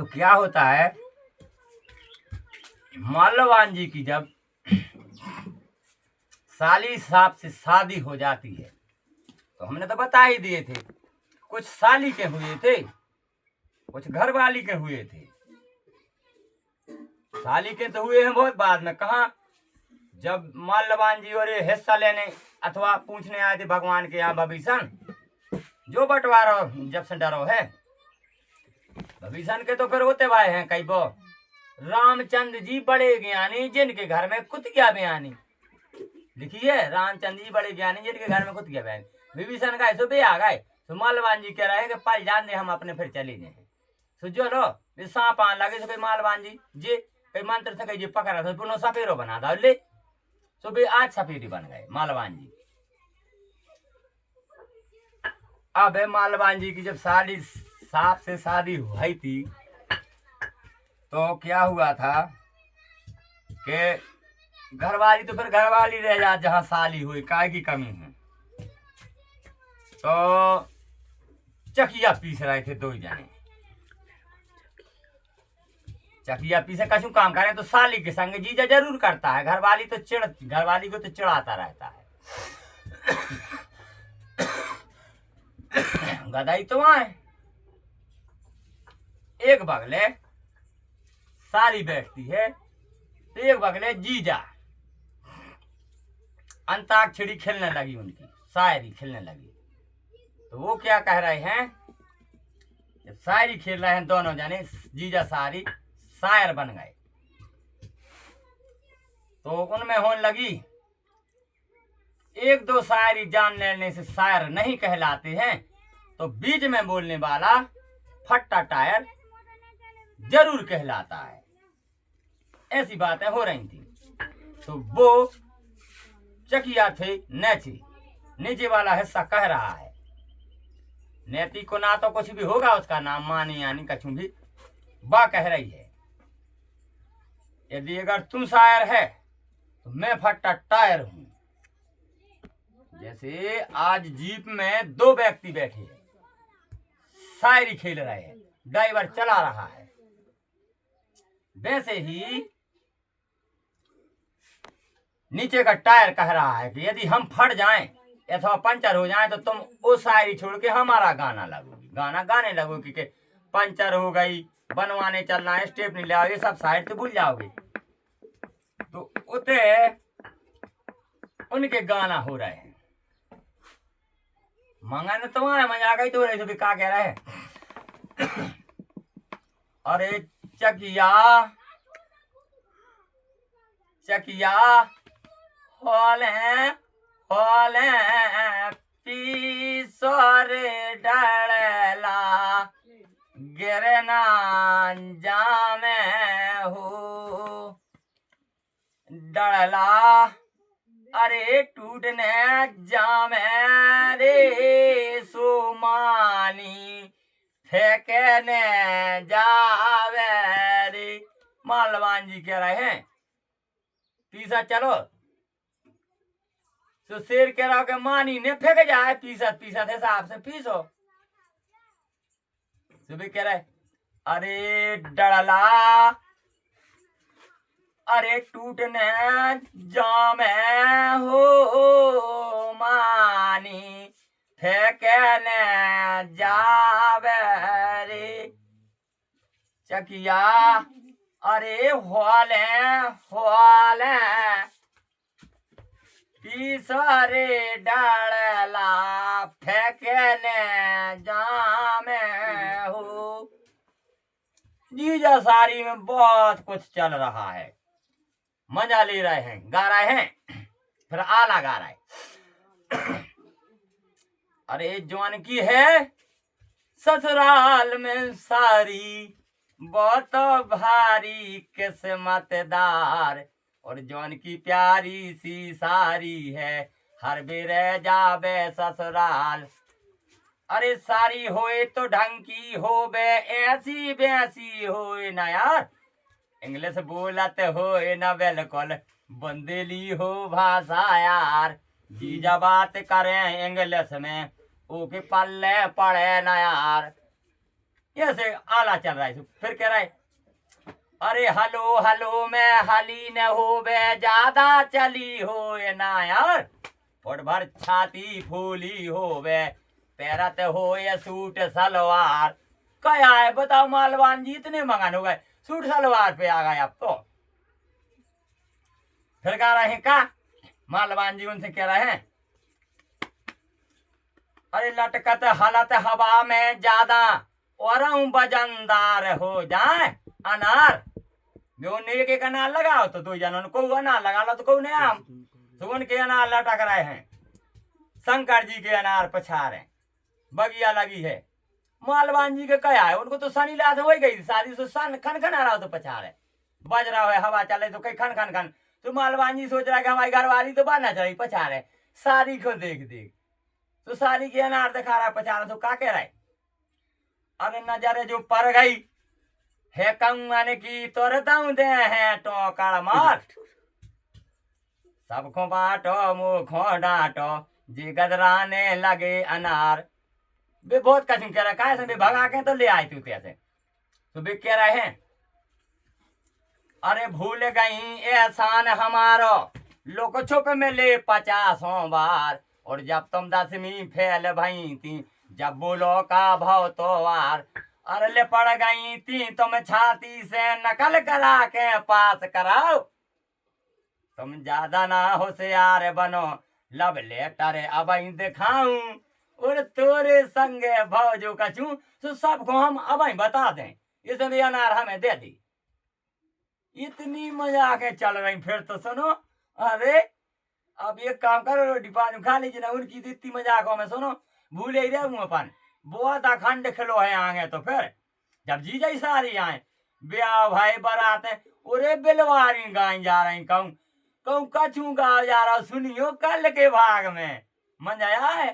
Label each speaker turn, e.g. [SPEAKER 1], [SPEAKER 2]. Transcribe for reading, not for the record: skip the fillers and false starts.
[SPEAKER 1] तो क्या होता है, माल्यवान जी की जब साली साहब से शादी हो जाती है तो हमने तो बता ही दिए थे, कुछ साली के हुए थे, कुछ घरवाली के हुए थे। साली के तो हुए हैं बहुत बाद में। कहा, जब माल्यवान जी और ये हिस्सा लेने अथवा पूछने आए थे भगवान के यहाँ भविष्य जो बंटवारा जब से डरो है, भविष्य के तो फिर होते भाई हैं कई बो। रामचंद्र जी बड़े ज्ञानी जिनके घर में कुतिया बयानी। लिखिए, रामचंद्र जी बड़े ज्ञानी जिनके घर में कुतिया बयानी। विभीषण का ऐसो बे आ गए तो माल्यवान जी कह रहे हैं कि पल जान दे, हम अपने फिर चले जाए। सुझो लो सांप आने लगे तो माल्यवान जी जे कई मंत्र से कई पकड़ा तो पुनः सफेरो बना था ले, तो भी आज सफेदी बन गए माल्यवान जी। अब माल्यवान जी की जब साली साहब से शादी हुई थी तो क्या हुआ था कि घरवाली तो फिर घरवाली रह जा, जहां साली हुई काय की कमी है। तो चकिया पीस रहे थे दो जने, चकिया पीसे कछु काम करे तो साली के संग जीजा जरूर करता है, घरवाली को तो चिढ़ाता रहता है। गदाई तो आए एक बगले साली बैठती है तो एक बगले जीजा। अंताक्षरी खेलने लगी, उनकी शायरी खेलने लगी। तो वो क्या कह रहे हैं, जब शायरी खेल रहे हैं दोनों जाने, जीजा सारी शायर बन गए। तो उनमें होने लगी, एक दो शायरी जान लेने से शायर नहीं कहलाते हैं, तो बीच में बोलने वाला फट्टा टायर जरूर कहलाता है। ऐसी बातें हो रही थी। तो वो चकिया थे नीचे वाला हिस्सा कह रहा है, नेति को ना तो कुछ भी होगा उसका नाम मानी यानी कछु भी, बा कह रही है, यदि अगर तुम शायर है तो मैं फट्टा टायर हूं। जैसे आज जीप में दो व्यक्ति बैठे हैं, शायरी खेल रहे हैं, ड्राइवर चला रहा है, वैसे ही नीचे का टायर कह रहा है कि यदि हम फट जाएं अथवा पंचर हो जाएं तो तुम वो शायरी छोड़ के हमारा गाना लगोगी, गाना गाने लगोगी कि पंचर हो गई, बनवाने चलना है, स्टेप नहीं ले आओगे, सब शायरी तो भूल जाओगे। तो उते उनके गाना हो रहे हैं। मंगन तुम्हारे मजा गई तो रही क्या कह रहे हैं, अरे चकिया चकिया होले पीसर डला गिरना जामे हो डला, अरे टूटने जामे रे सोमानी फेंकने जावे रे। माल्यवान जी कह रहे हैं पीसा चलो, तो शेर कह रहा हो कि मानी ने फेंक जाए, पीसत हिसाब से पीसो। सुबह कह रहे अरे डरला, अरे टूटने जामे हो मानी फेंकने जावे रे। चकिया अरे होले पीसरे डाला फेंकने जामे हो। जीजा सारी में बहुत कुछ चल रहा है, मजा ले रहे हैं, गा रहे हैं, फिर आला गा रहे हैं। अरे जवान की है ससुराल में सारी बहुत भारी किस्मतदार, और जौन की प्यारी सी सारी है हर बेर जावे ससुराल। अरे सारी होए तो ढंग की होवे, ऐसी वैसी होए ना यार, इंग्लिश बोलते होए ना बिल्कुल बंदेली हो भाषा यार। जीजा बात करें इंग्लिश में ओके पल्ले पड़े ना यार। ऐसे आला चल रहा है। फिर कह रहा है अरे हलो हलो मैं हाली न हो बे ज्यादा चली हो ये ना यार, फुट भर छाती फूली हो बे पैरत हो ये सूट सलवार। क्या है बताओ मालवान जी, इतने मंगान हो गए सूट सलवार पे आ गए अब तो। फिर कह रहे हैं का मालवान जी उनसे कह रहे हैं अरे लटकत हलत हवा में ज्यादा और वजनदार हो जाए अनार। जो एक एक अनार लगाओ तो दो जनों को अनार लगा लो तो को नहीं आम सुगन के अनार लटक रहे हैं, शंकर जी के अनार पछाड़ है, बगिया लगी है। मालवान जी के क्या है, उनको तो शनि लात हो गई शादी से सन खन खन आ रहा हो तो पछाड़ है, बज रहा है हवा चले तो कहीं खन खन खन। तो मालवान जी सोच रहा है कि हमारी घरवाली तो बांधना चाहिए पछाड़ है, साड़ी को देख देख तो साड़ी के अनार दिखा रहा है पछाड़। तो क्या कह रहा है अरे नजरे जो पड़ गई है कौन की तोरताऊ दे है टोकड़ मार, सबको बाटो मुखो डांटो जी गदराने लगे अनार। वे बहुत कठिन कह रहा है भगा के तो ले आए तू ऐसे। तो वे कह रहे हैं अरे भूल गई एहसान हमारो लोग छुप में ले 50 बार, और जब तुम 10वीं फेल भई थी जब बोलो का भाव तो वार। अरे ले पड़ गई थी तुम छाती से नकल करा के पास कराओ, तुम ज्यादा ना होशियार बनो लब लेटर अब दिखाऊं, और तोरे संगे भौजो कछू तो सबको हम अब बता दें इसे भी अनार हमें दे दी। इतनी मजाक चल रही। फिर तो सुनो अरे अब एक काम करो रोटी पानी खा लीजिए ना, उनकी तो इतनी मजाकों में सुनो भूले ही रहे अपन बहुत अखंड खिलो है आगे। तो फिर जब जी जाई सारी आए ब्याह भाई बारात है अरे बिलवारी गाय जा रही कहूँ कहूँ कछू गा जा रहा सुनियो कल के भाग में मजा आए।